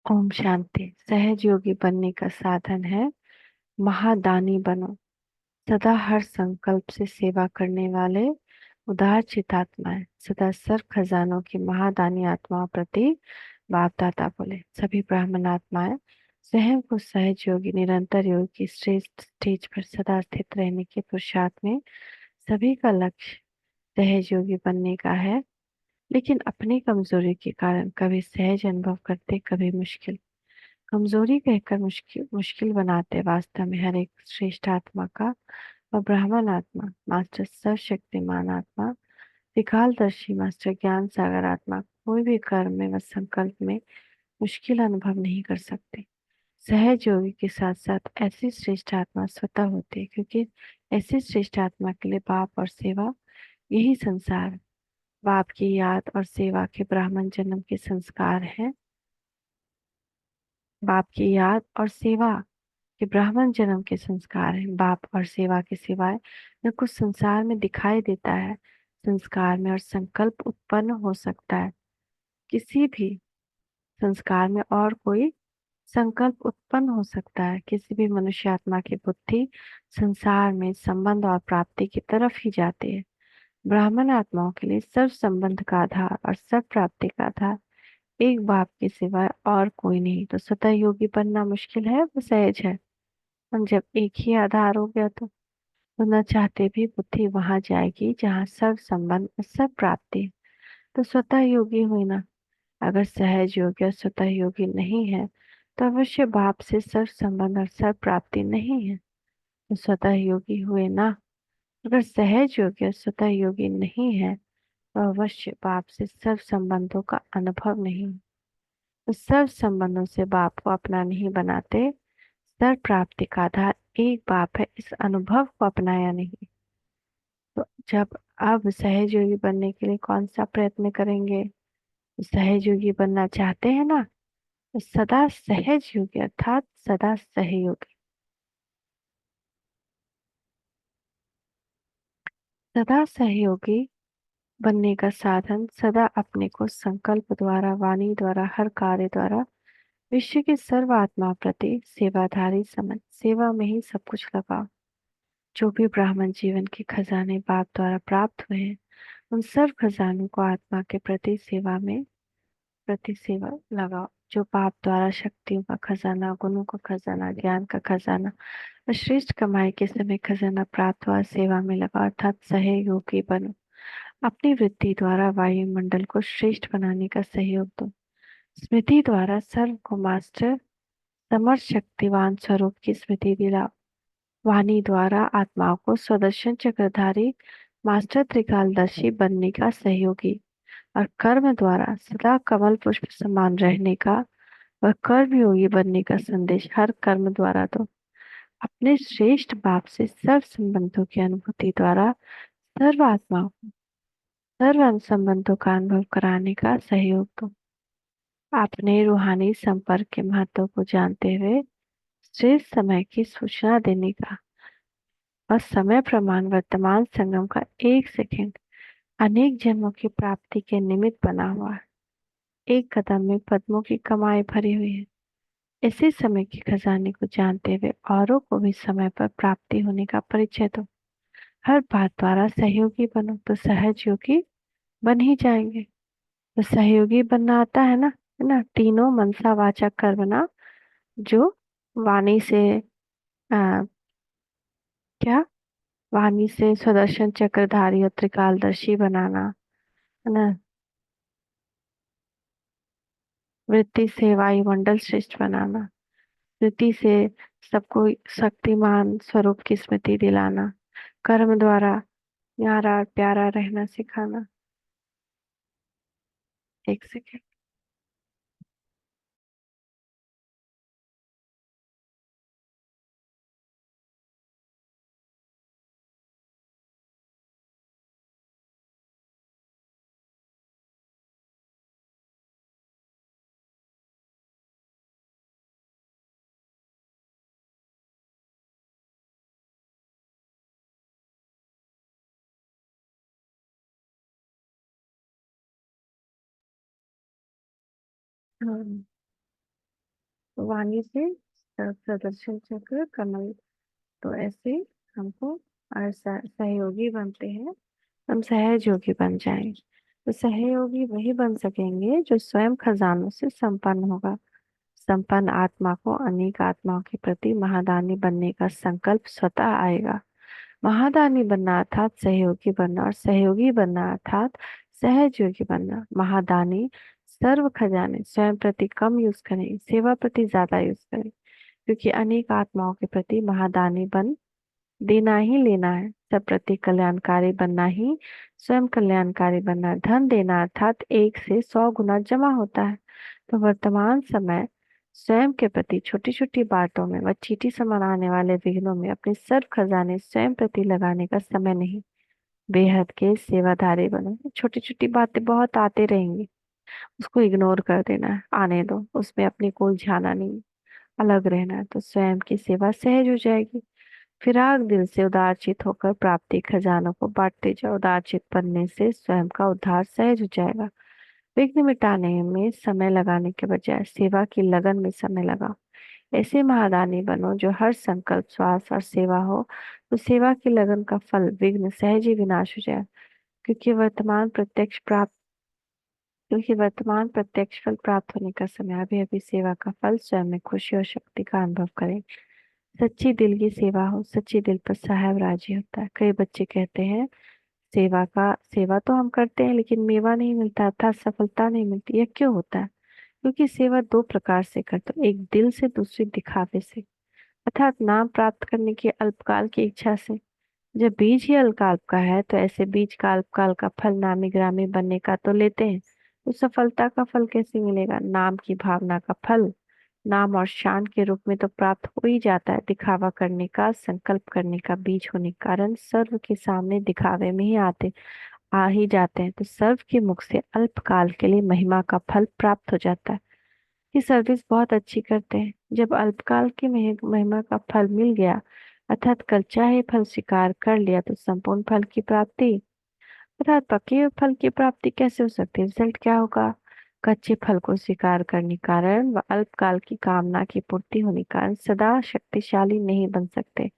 ओम शांति। सहज योगी बनने का साधन है महादानी बनो। सदा हर संकल्प से सेवा करने वाले उदार चितात्माएं सदा सर्व खजानों की महादानी आत्माओं प्रति बाप दाता बोले। सभी ब्राह्मण आत्माएं स्वयं को सहज योगी निरंतर योग की श्रेष्ठ स्टेज पर सदा स्थित रहने के पुरुषार्थ में सभी का लक्ष्य सहज योगी बनने का है। लेकिन अपनी कमजोरी के कारण कभी सहज अनुभव करते, कभी मुश्किल। कमजोरी कहकर मुश्किल मुश्किल बनाते, वास्तव में हर एक श्रेष्ठ आत्मा का और ब्राह्मण आत्मा मास्टर सर्वशक्तिमान आत्मा त्रिकालदर्शी मास्टर ज्ञान सागर आत्मा कोई भी कर्म में व संकल्प में मुश्किल अनुभव नहीं कर सकते। सहज योगी के साथ साथ ऐसी श्रेष्ठ आत्मा स्वतः होती है, क्योंकि ऐसी श्रेष्ठ आत्मा के लिए पाप और सेवा यही संसार है। बाप की याद और सेवा के ब्राह्मण जन्म के संस्कार हैं। बाप की याद और सेवा के ब्राह्मण जन्म के संस्कार हैं। बाप और सेवा के सिवाय न कुछ संसार में दिखाई देता है। संस्कार में और संकल्प उत्पन्न हो सकता है, किसी भी संस्कार में और कोई संकल्प उत्पन्न हो सकता है। किसी भी मनुष्य आत्मा की बुद्धि संसार में संबंध और प्राप्ति की तरफ ही जाती है। ब्राह्मण आत्माओं के लिए सर्व संबंध का आधार और सर्व प्राप्ति का आधार एक बाप के सिवाय और कोई नहीं। तो स्वतः योगी बनना मुश्किल है, वो सहज है। हम जब एक ही आधार हो गया तो न चाहते भी बुद्धि वहां जाएगी जहाँ सर्व संबंध और सब प्राप्ति है। तो स्वतः योगी हुई ना। अगर सहज योगी और स्वतः योगी नहीं है तो अवश्य बाप से सर्व संबंध और सर्व प्राप्ति नहीं है। तो स्वतः योगी हुए ना। अगर सहज योगी और स्वतः योगी नहीं है तो अवश्य बाप से सर्व संबंधों का अनुभव नहीं। तो सर्व संबंधों से बाप को अपना नहीं बनाते। सर्व प्राप्ति का आधार एक बाप है, इस अनुभव को अपनाया नहीं। तो जब अब सहज योगी बनने के लिए कौन सा प्रयत्न करेंगे? सहज योगी बनना चाहते हैं ना, तो सदा सहज योगी अर्थात सदा सहयोगी। सदा सहयोगी बनने का साधन सदा अपने को संकल्प द्वारा, वाणी द्वारा, हर कार्य द्वारा विश्व की सर्व आत्मा प्रति सेवाधारी समझ सेवा में ही सब कुछ लगाओ। जो भी ब्राह्मण जीवन के खजाने बाप द्वारा प्राप्त हुए हैं, उन सर्व खजानों को आत्मा के प्रति सेवा लगाओ। जो पाप द्वारा शक्तियों का खजाना, गुणों का खजाना, ज्ञान का खजाना और श्रेष्ठ कमाई के समय खजाना प्राप्त हुआ, सेवा में लगाओ अर्थात सहयोगी बनो। अपनी वृत्ति द्वारा वायुमंडल को श्रेष्ठ बनाने का सहयोग दो। स्मृति द्वारा सर्व को मास्टर समर्थ शक्तिवान स्वरूप की स्मृति दिलाओ। वाणी द्वारा आत्माओं को स्वदर्शन चक्रधारी मास्टर त्रिकालदर्शी बनने का सहयोगी और कर्म द्वारा सदा कमल पुष्प समान रहने का व कर्म योगी बनने का संदेश हर कर्म द्वारा दो। अपने श्रेष्ठ बाप से सर्व संबंधों की अनुभूति द्वारा सर्व आत्माओं को सर्व संबंधों का अनुभव कराने का सहयोग दो। अपने रूहानी संपर्क के महत्व को जानते हुए श्रेष्ठ समय की सूचना देने का और समय प्रमाण वर्तमान संगम का एक सेकंड अनेक जन्मों की प्राप्ति के निमित्त बना हुआ है। एक कदम में पद्मों की कमाई भरी हुई है। इसी समय के खजाने को जानते हुए औरों को भी समय पर प्राप्ति होने का परिचय दो। हर बात द्वारा सहयोगी बनो तो सहज योगी बन ही जाएंगे। तो सहयोगी बनना आता है ना, तीनों मनसा वाचा कर्मणा, जो वाणी से आ, क्या वाणी से सुदर्शन चक्रधारी और त्रिकालदर्शी बनाना, है ना। वृत्ति से वायुमंडल श्रेष्ठ बनाना। वृत्ति से सबको शक्तिमान स्वरूप की स्मृति दिलाना। कर्म द्वारा न्यारा प्यारा रहना सिखाना। एक सेकेंड। हाँ, वाणी से प्रदर्शन चक्र कमल। तो ऐसे हमको सहयोगी बनते हैं, हम सहयोगी बन जाएंगे। तो सहयोगी वही बन सकेंगे जो स्वयं खजानों से संपन्न होगा। संपन्न आत्मा को अनेक आत्माओं के प्रति महादानी बनने का संकल्प स्वतः आएगा। महादानी बनना अर्थात सहयोगी बनना, और सहयोगी बनना अर्थात सहयोगी बनना। महादानी सर्व खजाने स्वयं प्रति कम यूज करें, सेवा प्रति ज्यादा यूज करें, क्योंकि अनेक आत्माओं के प्रति महादानी बन देना ही लेना है। सब प्रति कल्याणकारी बनना ही स्वयं कल्याणकारी बनना है। धन देना अर्थात 1 से 100 गुना जमा होता है। तो वर्तमान समय स्वयं के प्रति छोटी छोटी बातों में व चींटी समान आने वाले विघ्नों में अपने सर्व खजाने स्वयं प्रति लगाने का समय नहीं। बेहद के सेवाधारी बनो। छोटी छोटी बातें बहुत आते रहेंगी, उसको इग्नोर कर देना है, आने दो, उसमें अपनी को उलझाना नहीं, अलग रहना है। तो स्वयं की सेवा सहज हो जाएगी। फिराक दिल से उदारचित होकर प्राप्ति खजानों को बांटते जाओ। उदारचित बनने से स्वयं का उद्धार सहज हो जाएगा। विघ्न मिटाने में समय लगाने के बजाय सेवा की लगन में समय लगाओ। ऐसे महादानी बनो जो हर संकल्प श्वास और सेवा हो, तो सेवा की लगन का फल विघ्न सहज ही विनाश हो जाए। क्योंकि वर्तमान प्रत्यक्ष प्राप्त क्योंकि वर्तमान प्रत्यक्ष फल प्राप्त होने का समय। अभी अभी सेवा का फल स्वयं में खुशी और शक्ति का अनुभव करें। सच्ची दिल की सेवा हो, सच्ची दिल पर साहेब राजी होता है। कई बच्चे कहते हैं सेवा तो हम करते हैं लेकिन मेवा नहीं मिलता, अर्थात सफलता नहीं मिलती। यह क्यों होता है? क्योंकि सेवा दो प्रकार से करते हो, एक दिल से, दूसरी दिखावे से, अर्थात नाम प्राप्त करने की अल्पकाल की इच्छा से। जब बीज ही अल्पकाल का है तो ऐसे बीज का अल्पकाल का फल नामी ग्रामी बनने का तो लेते हैं, तो सफलता का फल कैसे मिलेगा? नाम की भावना का फल नाम और शान के रूप में तो प्राप्त हो ही जाता है। दिखावा करने का संकल्प करने का बीज होने के कारण सर्व के सामने दिखावे में ही आ ही जाते हैं। तो सर्व के मुख से अल्पकाल के लिए महिमा का फल प्राप्त हो जाता है कि सर्विस बहुत अच्छी करते हैं। जब अल्पकाल की महिमा का फल मिल गया, अर्थात कल चाहे फल स्वीकार कर लिया, तो संपूर्ण फल की प्राप्ति अर्थात पके हुए फल की प्राप्ति कैसे हो सकती है? रिजल्ट क्या होगा? कच्चे फल को स्वीकार करने कारण व अल्पकाल की कामना की पूर्ति होने कारण सदा शक्तिशाली नहीं बन सकते,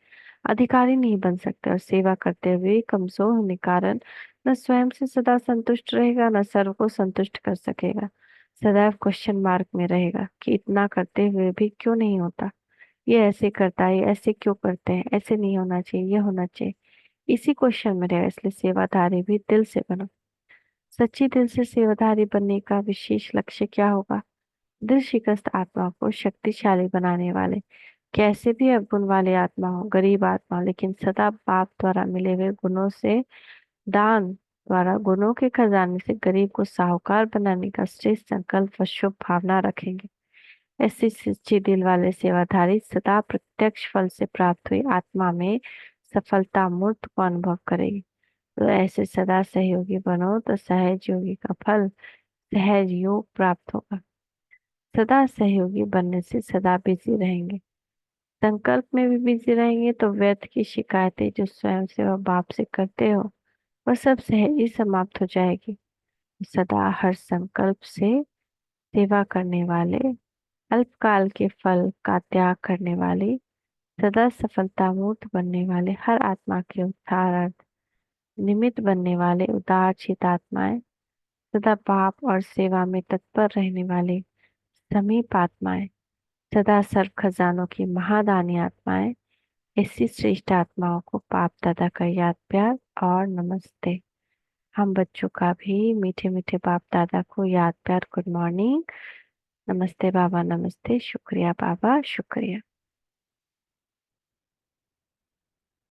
अधिकारी नहीं बन सकते, और सेवा करते हुए कमजोर होने कारण न स्वयं से सदा संतुष्ट रहेगा, न सर्व को संतुष्ट कर सकेगा। सदैव क्वेश्चन मार्क में रहेगा कि इतना करते हुए भी क्यों नहीं होता, ये ऐसे करता है, ये ऐसे क्यों करते हैं, ऐसे नहीं होना चाहिए, ये होना चाहिए। इसी क्वेश्चन में रहेगा। इसलिए सेवाधारी भी दिल से बनो। सच्ची दिल से सेवाधारी बनने का विशेष लक्ष्य क्या होगा? दिल शिकस्त आत्मा को शक्तिशाली बनाने वाले, कैसे भी अवगुण वाले आत्मा हो, गरीब आत्मा हो, लेकिन सदा बाप द्वारा मिले हुए गुणों से, दान द्वारा गुणों के खजाने से गरीब को साहूकार बनाने का श्रेष्ठ संकल्प व शुभ भावना रखेंगे। ऐसे सच्चे दिल वाले सेवाधारी सदा प्रत्यक्ष फल से प्राप्त हुई आत्मा में सफलता मूर्त को अनुभव करेगी। तो ऐसे सदा सहयोगी बनो तो सहज योगी का फल सहज योग प्राप्त होगा। सदा सहयोगी बनने से सदा बिजी रहेंगे, संकल्प में भी बिजी रहेंगे, तो व्यर्थ की शिकायतें जो स्वयं से व बाप से करते हो वह सब सहज ही समाप्त हो जाएगी। सदा हर संकल्प से सेवा करने वाले, अल्पकाल के फल का त्याग करने वाले, सदा सफलता मूर्त बनने वाले, हर आत्मा के उद्धारार्थ निमित्त बनने वाले उदार चित आत्माएं, सदा पाप और सेवा में तत्पर रहने वाले समीप आत्माएं, सदा सर्व खजानों की महादानी आत्माएं, ऐसी श्रेष्ठ आत्माओं को पाप दादा का याद प्यार और नमस्ते। हम बच्चों का भी मीठे मीठे बाप दादा को याद प्यार गुड मॉर्निंग। नमस्ते बाबा, नमस्ते, शुक्रिया बाबा, शुक्रिया।